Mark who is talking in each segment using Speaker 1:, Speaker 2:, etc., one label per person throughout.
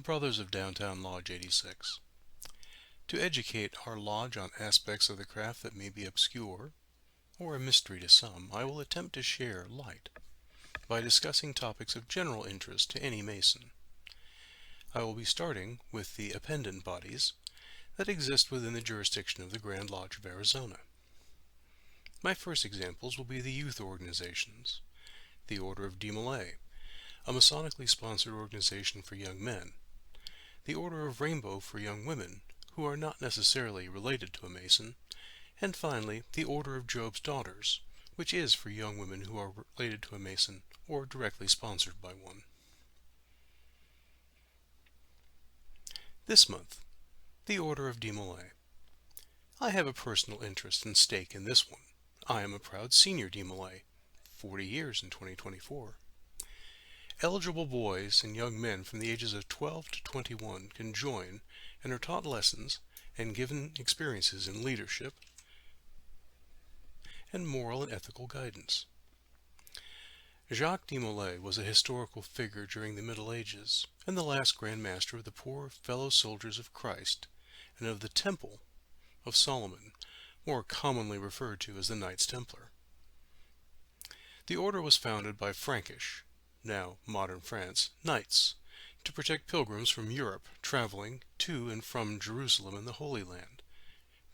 Speaker 1: Brothers of Downtown Lodge 86. To educate our lodge on aspects of the craft that may be obscure or a mystery to some, I will attempt to share light by discussing topics of general interest to any Mason. I will be starting with the appendant bodies that exist within the jurisdiction of the Grand Lodge of Arizona. My first examples will be the youth organizations, the Order of DeMolay, a Masonically sponsored organization for young men, the Order of Rainbow for young women who are not necessarily related to a Mason, and finally the Order of Job's Daughters, which is for young women who are related to a Mason or directly sponsored by one. This month, the Order of DeMolay. I have a personal interest and stake in this one. I am a proud senior DeMolay, 40 years in 2024. Eligible boys and young men from the ages of 12 to 21 can join and are taught lessons and given experiences in leadership and moral and ethical guidance. Jacques DeMolay was a historical figure during the Middle Ages and the last Grand Master of the poor fellow soldiers of Christ and of the Temple of Solomon, more commonly referred to as the Knights Templar. The order was founded by Frankish, now modern France, knights, to protect pilgrims from Europe traveling to and from Jerusalem and the Holy Land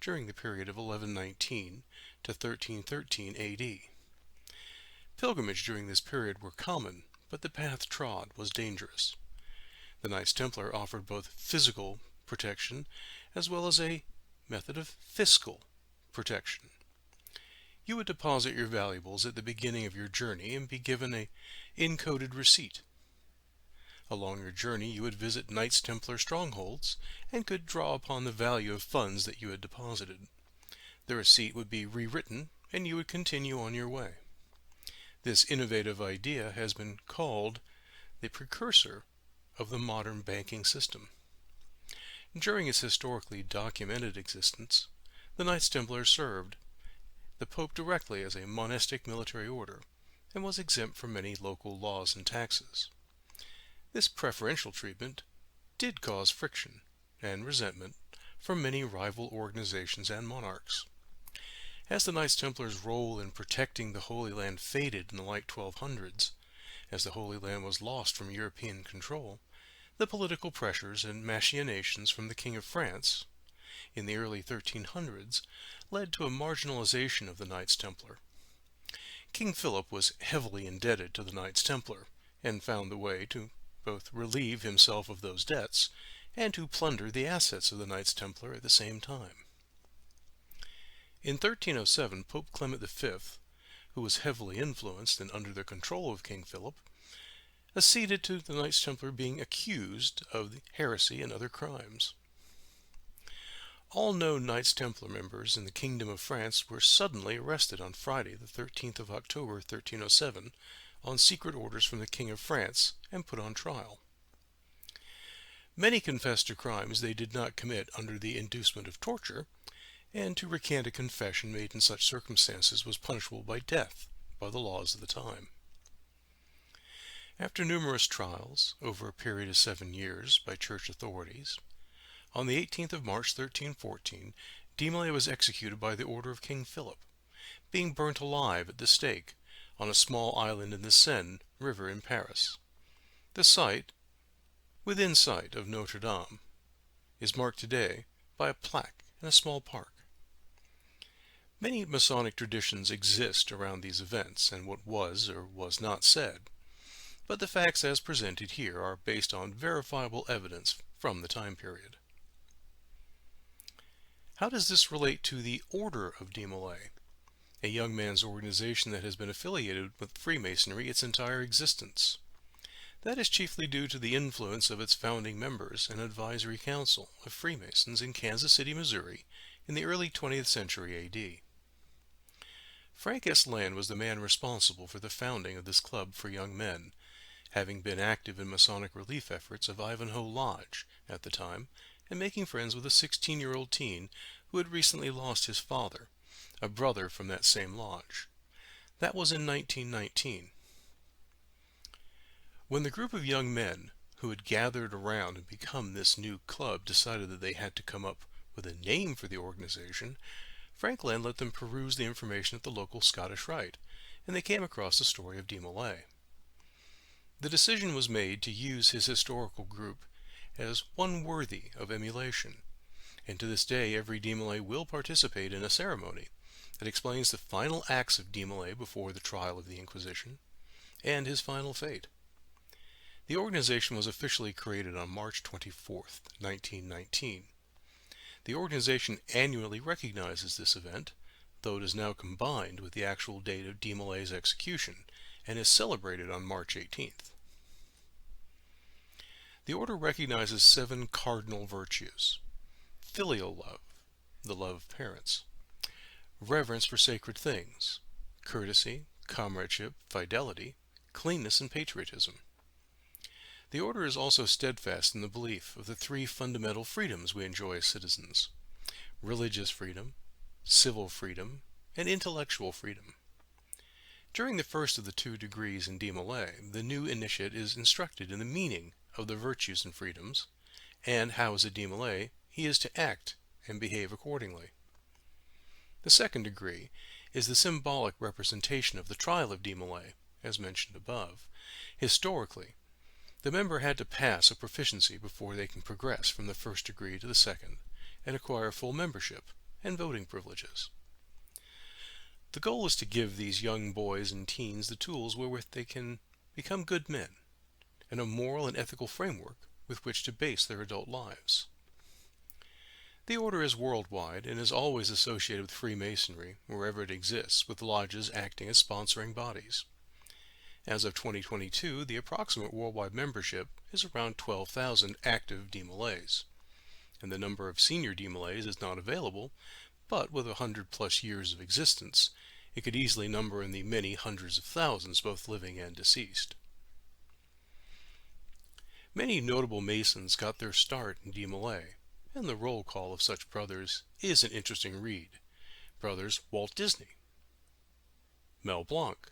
Speaker 1: during the period of 1119 to 1313 A.D. Pilgrimage during this period were common, but the path trod was dangerous. The Knights Templar offered both physical protection as well as a method of fiscal protection. You would deposit your valuables at the beginning of your journey and be given an encoded receipt. Along your journey you would visit Knights Templar strongholds and could draw upon the value of funds that you had deposited. The receipt would be rewritten and you would continue on your way. This innovative idea has been called the precursor of the modern banking system. During its historically documented existence, the Knights Templar served the Pope directly as a monastic military order and was exempt from many local laws and taxes. This preferential treatment did cause friction and resentment from many rival organizations and monarchs. As the Knights Templars' role in protecting the Holy Land faded in the late 1200s, as the Holy Land was lost from European control, the political pressures and machinations from the King of France in the early 1300s led to a marginalization of the Knights Templar. King Philip was heavily indebted to the Knights Templar and found the way to both relieve himself of those debts and to plunder the assets of the Knights Templar at the same time. In 1307, Pope Clement V, who was heavily influenced and under the control of King Philip, acceded to the Knights Templar being accused of heresy and other crimes. All known Knights Templar members in the Kingdom of France were suddenly arrested on Friday, the 13th of October, 1307, on secret orders from the King of France and put on trial. Many confessed to crimes they did not commit under the inducement of torture, and to recant a confession made in such circumstances was punishable by death by the laws of the time. After numerous trials, over a period of 7 years, by church authorities, on the 18th of March 1314, DeMolay was executed by the order of King Philip, being burnt alive at the stake on a small island in the Seine River in Paris. The site, within sight of Notre Dame, is marked today by a plaque and a small park. Many Masonic traditions exist around these events and what was or was not said, but the facts as presented here are based on verifiable evidence from the time period. How does this relate to the Order of DeMolay, a young man's organization that has been affiliated with Freemasonry its entire existence? That is chiefly due to the influence of its founding members and advisory council of Freemasons in Kansas City, Missouri, in the early 20th century A.D. Frank S. Land was the man responsible for the founding of this club for young men, having been active in Masonic relief efforts of Ivanhoe Lodge at the time, and making friends with a 16-year-old teen who had recently lost his father, a brother from that same lodge. That was in 1919. When the group of young men who had gathered around and become this new club, decided that they had to come up with a name for the organization, Frank Land let them peruse the information at the local Scottish Rite, and they came across the story of DeMolay. The decision was made to use his historical group as one worthy of emulation, and to this day every DeMolay will participate in a ceremony that explains the final acts of DeMolay before the trial of the Inquisition, and his final fate. The organization was officially created on March 24th, 1919. The organization annually recognizes this event, though it is now combined with the actual date of DeMolay's execution, and is celebrated on March 18th. The order recognizes 7 cardinal virtues: filial love, the love of parents; reverence for sacred things; courtesy, comradeship, fidelity, cleanness, and patriotism. The order is also steadfast in the belief of the 3 fundamental freedoms we enjoy as citizens: religious freedom, civil freedom, and intellectual freedom. During the first of the 2 degrees in DeMolay, the new initiate is instructed in the meaning of the virtues and freedoms, and how as a DeMolay he is to act and behave accordingly. The 2nd degree is the symbolic representation of the trial of DeMolay, as mentioned above. Historically, the member had to pass a proficiency before they can progress from the 1st degree to the 2nd and acquire full membership and voting privileges. The goal is to give these young boys and teens the tools wherewith they can become good men, and a moral and ethical framework with which to base their adult lives. The order is worldwide and is always associated with Freemasonry wherever it exists, with lodges acting as sponsoring bodies. As of 2022, the approximate worldwide membership is around 12,000 active DeMolays, and the number of senior DeMolays is not available, but with 100+ years of existence, it could easily number in the many hundreds of thousands, both living and deceased. Many notable Masons got their start in DeMolay, and the roll call of such brothers is an interesting read. Brothers Walt Disney, Mel Blanc,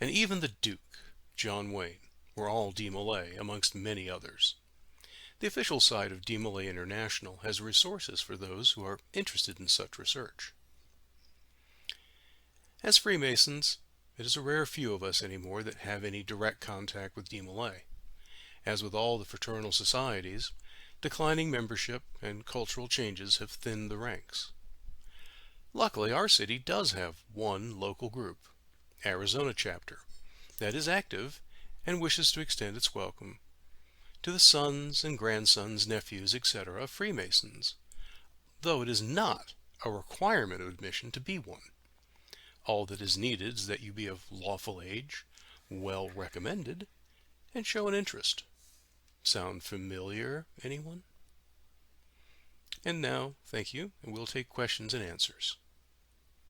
Speaker 1: and even the Duke, John Wayne, were all DeMolay, amongst many others. The official site of DeMolay International has resources for those who are interested in such research. As Freemasons, it is a rare few of us anymore that have any direct contact with DeMolay. As with all the fraternal societies, declining membership and cultural changes have thinned the ranks. Luckily, our city does have one local group, Arizona chapter, that is active and wishes to extend its welcome to the sons and grandsons, nephews, etc. of Freemasons, though it is not a requirement of admission to be one. All that is needed is that you be of lawful age, well recommended, and show an interest. Sound familiar, anyone? And now, thank you, and we'll take questions and answers.